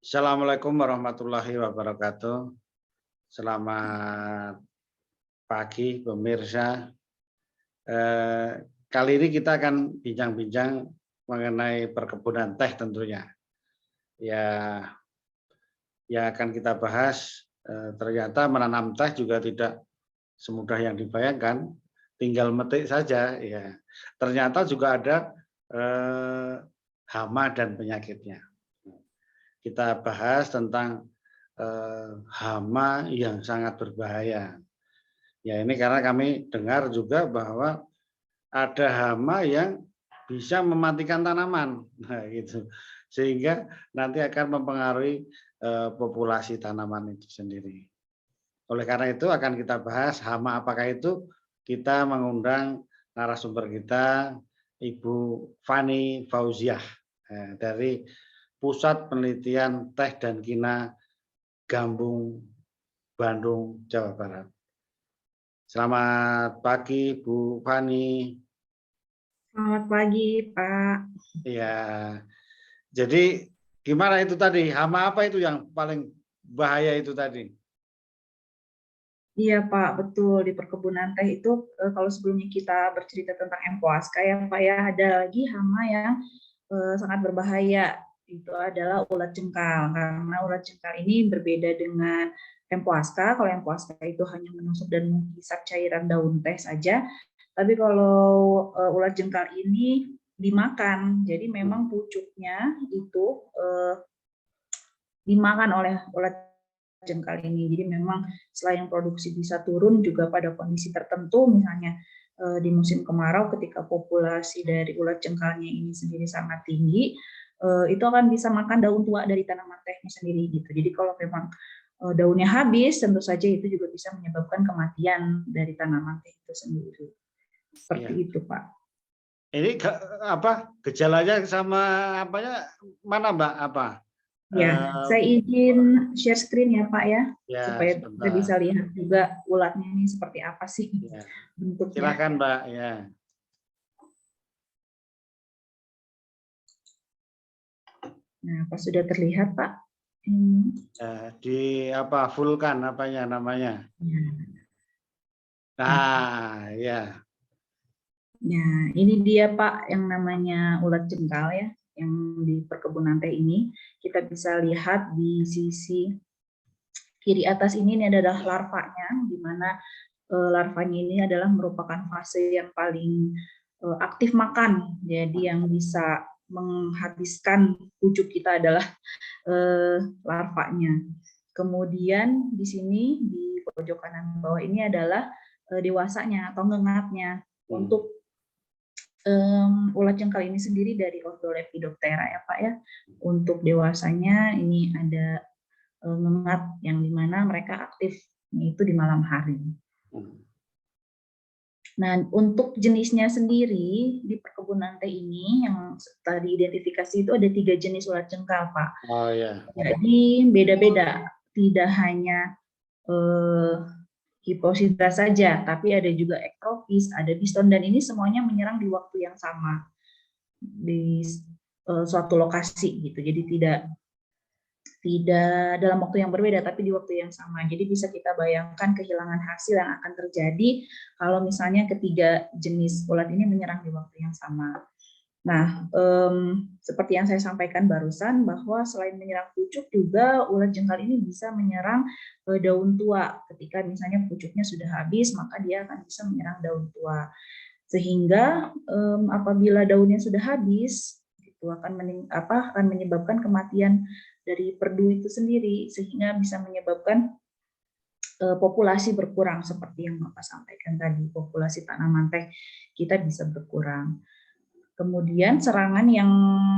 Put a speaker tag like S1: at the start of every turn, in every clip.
S1: Assalamualaikum warahmatullahi wabarakatuh. Selamat pagi pemirsa. Eh, Kali ini kita akan bincang-bincang mengenai perkebunan teh tentunya. Ya, yang akan kita bahas ternyata menanam teh juga tidak semudah yang dibayangkan. Tinggal metik saja. Ya, ternyata juga ada hama dan penyakitnya. Kita bahas tentang hama yang sangat berbahaya. Ya ini karena kami dengar juga bahwa ada hama yang bisa mematikan tanaman, nah, gitu. Sehingga nanti akan mempengaruhi populasi tanaman itu sendiri. Oleh karena itu akan kita bahas hama apakah itu. Kita mengundang narasumber kita, Ibu Fani Fauziah dari Pusat Penelitian Teh dan Kina Gambung, Bandung, Jawa Barat. Selamat pagi, Bu Fani.
S2: Selamat pagi, Pak.
S1: Ya, jadi gimana itu tadi? Hama apa itu yang paling bahaya itu tadi?
S2: Iya, Pak, betul. Di perkebunan teh itu, kalau sebelumnya kita bercerita tentang empoaska ya, Pak, ya, ada lagi hama yang sangat berbahaya. Itu adalah ulat jengkal. Karena ulat jengkal ini berbeda dengan empoaska. Kalau empoaska itu hanya menusuk dan menghisap cairan daun teh saja. Tapi kalau ulat jengkal ini dimakan. Jadi memang pucuknya itu dimakan oleh ulat jengkal ini. Jadi memang selain produksi bisa turun juga pada kondisi tertentu, misalnya di musim kemarau ketika populasi dari ulat jengkalnya ini sendiri sangat tinggi, itu akan bisa makan daun tua dari tanaman tehnya sendiri gitu. Jadi kalau memang daunnya habis, tentu saja itu juga bisa menyebabkan kematian dari tanaman teh itu sendiri. Seperti
S1: Ya.
S2: itu, Pak.
S1: Ini gejalanya sama apanya mana Mbak? Apa?
S2: Ya, saya izin share screen ya, Pak, ya,
S1: Ya,
S2: supaya kita bisa
S1: sebentar.
S2: lihat juga ulatnya ini seperti apa sih
S1: Ya.
S2: bentuknya.
S1: Silakan Mbak. Ya.
S2: Nah, apa sudah terlihat, Pak?
S1: Di apa? Vulkan apanya namanya? Nah, ya.
S2: Nah, ini dia, Pak, yang namanya ulat jengkal ya, yang di perkebunan teh ini. Kita bisa lihat di sisi kiri atas ini adalah larvanya, di mana larvanya ini adalah merupakan fase yang paling aktif makan. Jadi yang bisa menghabiskan pucuk kita adalah larvanya. Kemudian di sini di pojok kanan bawah ini adalah dewasanya atau ngengatnya. Untuk ulat jengkal ini sendiri dari ordo Lepidoptera ya, Pak, ya. Untuk dewasanya ini ada ngengat yang dimana mereka aktif yaitu di malam hari. Nah, untuk jenisnya sendiri di perkebunan teh ini yang setelah diidentifikasi itu ada 3 jenis ulat jengkal, Pak.
S1: Oh ya.
S2: Jadi beda-beda, tidak hanya hiposidra saja, tapi ada juga ektropis, ada biston, dan ini semuanya menyerang di waktu yang sama di suatu lokasi gitu. Jadi tidak dalam waktu yang berbeda, tapi di waktu yang sama. Jadi bisa kita bayangkan kehilangan hasil yang akan terjadi kalau misalnya ketiga jenis ulat ini menyerang di waktu yang sama. Nah, seperti yang saya sampaikan barusan, bahwa selain menyerang pucuk juga ulat jengkal ini bisa menyerang daun tua. Ketika misalnya pucuknya sudah habis, maka dia akan bisa menyerang daun tua. Sehingga apabila daunnya sudah habis, itu akan menyebabkan kematian dari perdu itu sendiri, sehingga bisa menyebabkan populasi berkurang seperti yang Bapak sampaikan tadi, populasi tanaman teh kita bisa berkurang. Kemudian serangan yang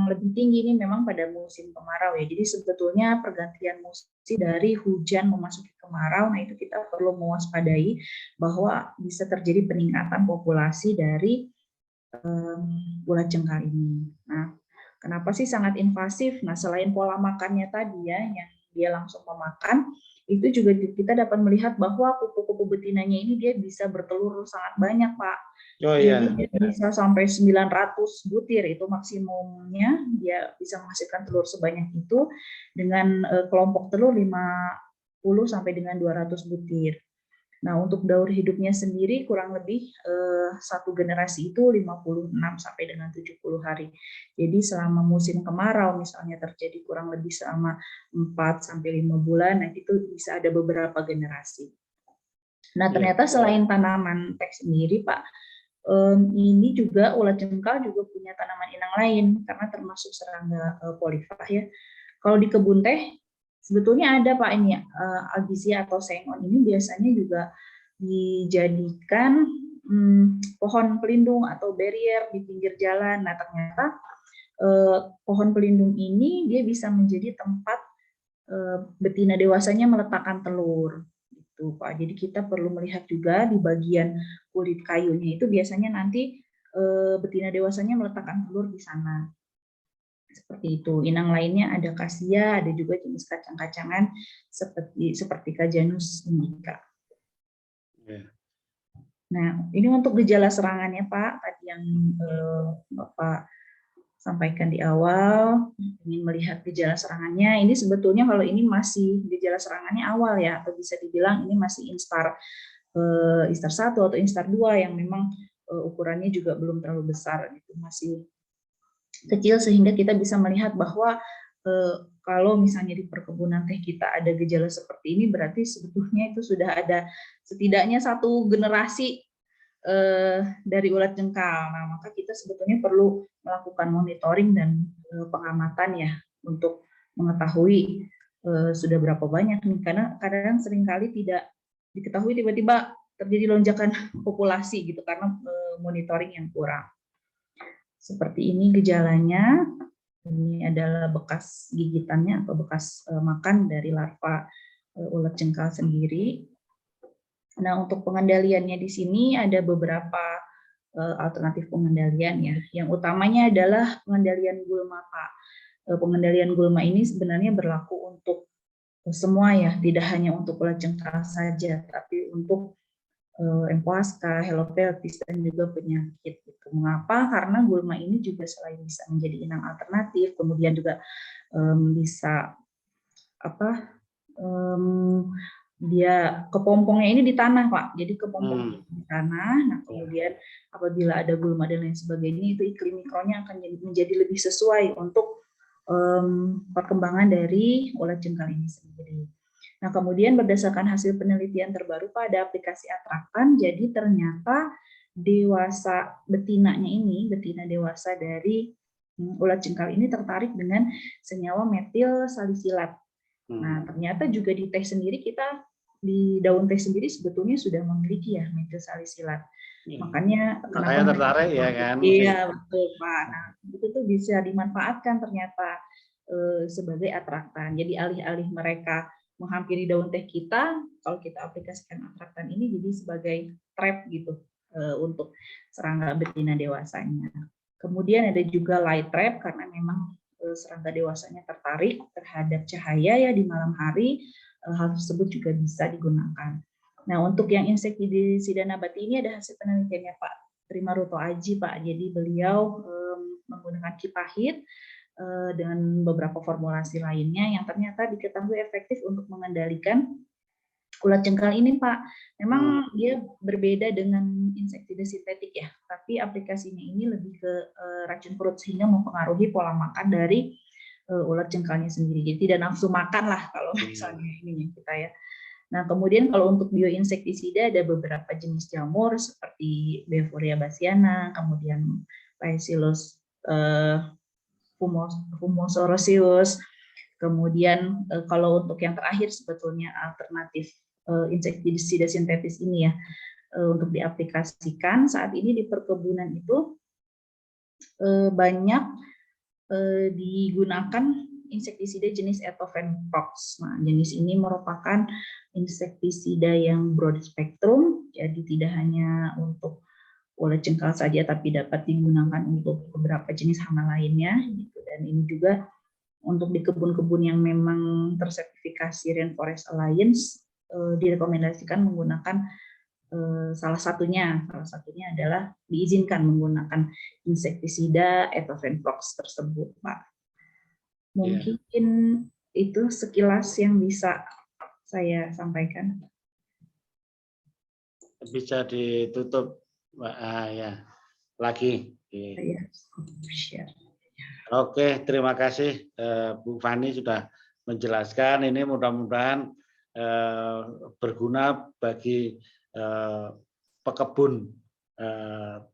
S2: lebih tinggi ini memang pada musim kemarau ya. Jadi sebetulnya pergantian musim dari hujan memasuki kemarau, nah itu kita perlu mewaspadai bahwa bisa terjadi peningkatan populasi dari ulat jengkal ini. Nah, kenapa sih sangat invasif? Nah, selain pola makannya tadi ya, yang dia langsung memakan, itu juga kita dapat melihat bahwa kupu-kupu betinanya ini dia bisa bertelur sangat banyak, Pak.
S1: Oh
S2: Jadi
S1: iya.
S2: dia bisa sampai 900 butir, itu maksimumnya dia bisa menghasilkan telur sebanyak itu dengan kelompok telur 50 sampai dengan 200 butir. Nah, untuk daur hidupnya sendiri kurang lebih satu generasi itu 56 sampai dengan 70 hari. Jadi selama musim kemarau misalnya terjadi kurang lebih selama 4 sampai 5 bulan, nah itu bisa ada beberapa generasi. Nah, ternyata selain tanaman teh sendiri, Pak, ini juga ulat jengkal juga punya tanaman inang lain karena termasuk serangga polifag ya. Kalau di kebun teh sebetulnya ada, Pak, ini ya, albizia atau sengon ini biasanya juga dijadikan pohon pelindung atau barrier di pinggir jalan. Nah, ternyata pohon pelindung ini dia bisa menjadi tempat betina dewasanya meletakkan telur. Gitu, Pak. Jadi kita perlu melihat juga di bagian kulit kayunya itu biasanya nanti betina dewasanya meletakkan telur di sana. Seperti itu. Inang lainnya ada kasia, ada juga jenis kacang-kacangan seperti Cajanus indica. Nah, ini untuk gejala serangannya, Pak. Tadi yang Bapak sampaikan di awal, ingin melihat gejala serangannya. Ini sebetulnya kalau ini masih gejala serangannya awal ya, atau bisa dibilang ini masih instar 1 atau instar 2 yang memang ukurannya juga belum terlalu besar, itu masih kecil sehingga kita bisa melihat bahwa kalau misalnya di perkebunan teh kita ada gejala seperti ini berarti sebetulnya itu sudah ada setidaknya 1 generasi dari ulat jengkal. Nah, maka kita sebetulnya perlu melakukan monitoring dan pengamatan ya untuk mengetahui sudah berapa banyak nih, karena kadang seringkali tidak diketahui tiba-tiba terjadi lonjakan populasi gitu karena monitoring yang kurang. Seperti ini gejalanya. Ini adalah bekas gigitannya atau bekas makan dari larva ulat jengkal sendiri. Nah, untuk pengendaliannya di sini ada beberapa alternatif pengendalian ya. Yang utamanya adalah pengendalian gulma, Pak. Pengendalian gulma ini sebenarnya berlaku untuk semua ya, tidak hanya untuk ulat jengkal saja, tapi untuk empuaska, helopeltis, dan juga penyakit. Mengapa? Karena gulma ini juga selain bisa menjadi inang alternatif, kemudian juga bisa dia kepompongnya ini di tanah, Pak. Jadi kepompong di tanah. Nah, kemudian apabila ada gulma dan lain sebagainya, itu iklim mikronya akan menjadi lebih sesuai untuk perkembangan dari ulat jengkal ini sendiri. Nah, kemudian berdasarkan hasil penelitian terbaru pada aplikasi atraktan, jadi ternyata dewasa betinanya ini, betina dewasa dari ulat jengkal ini tertarik dengan senyawa metil salisilat. Nah, ternyata juga di teh sendiri kita, di daun teh sendiri sebetulnya sudah memiliki ya metil salisilat. Makanya kenapa
S1: tertarik ya kan?
S2: Iya, betul, Pak. Nah, itu tuh bisa dimanfaatkan ternyata sebagai atraktan. Jadi alih-alih mereka menghampiri daun teh kita, kalau kita aplikasikan atraktan ini jadi sebagai trap gitu untuk serangga betina dewasanya. Kemudian ada juga light trap karena memang serangga dewasanya tertarik terhadap cahaya ya di malam hari, hal tersebut juga bisa digunakan. Nah, untuk yang insektisida nabati ini ada hasil penelitiannya Pak Trimaruto Aji, Pak. Jadi beliau menggunakan kipahit dengan beberapa formulasi lainnya yang ternyata diketahui efektif untuk mengendalikan ulat jengkal ini, Pak. Memang dia berbeda dengan insektisida sintetik ya, tapi aplikasinya ini lebih ke racun perut sehingga mempengaruhi pola makan dari ulat jengkalnya sendiri. Jadi tidak nafsu makan lah kalau misalnya ini kita ya. Nah, kemudian kalau untuk bioinsektisida ada beberapa jenis jamur seperti Bevoria bassiana, kemudian Bacillus Fumosoroseus. Kemudian kalau untuk yang terakhir sebetulnya alternatif insektisida sintetis ini ya untuk diaplikasikan saat ini di perkebunan itu banyak digunakan insektisida jenis Etovenprox. Nah, jenis ini merupakan insektisida yang broad spectrum, jadi tidak hanya untuk ulat jengkal saja, tapi dapat digunakan untuk beberapa jenis hama lainnya. Gitu. Dan ini juga Untuk di kebun-kebun yang memang tersertifikasi Rainforest Alliance, direkomendasikan menggunakan salah satunya adalah diizinkan menggunakan insektisida Etovenprox tersebut, Pak. Mungkin itu sekilas yang bisa saya sampaikan.
S1: Bisa ditutup, Mbak. Ya, lagi. Oke, terima kasih Bu Fani sudah menjelaskan. Ini mudah-mudahan berguna bagi pekebun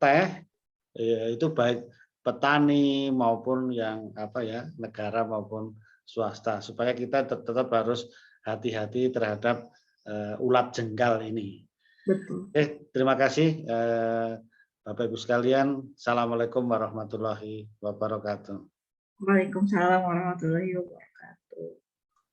S1: teh, itu baik petani maupun yang negara maupun swasta, supaya kita tetap harus hati-hati terhadap ulat jenggal ini.
S2: Betul.
S1: Terima kasih Bapak Ibu sekalian. Assalamualaikum warahmatullahi wabarakatuh.
S2: Waalaikumsalam warahmatullahi wabarakatuh.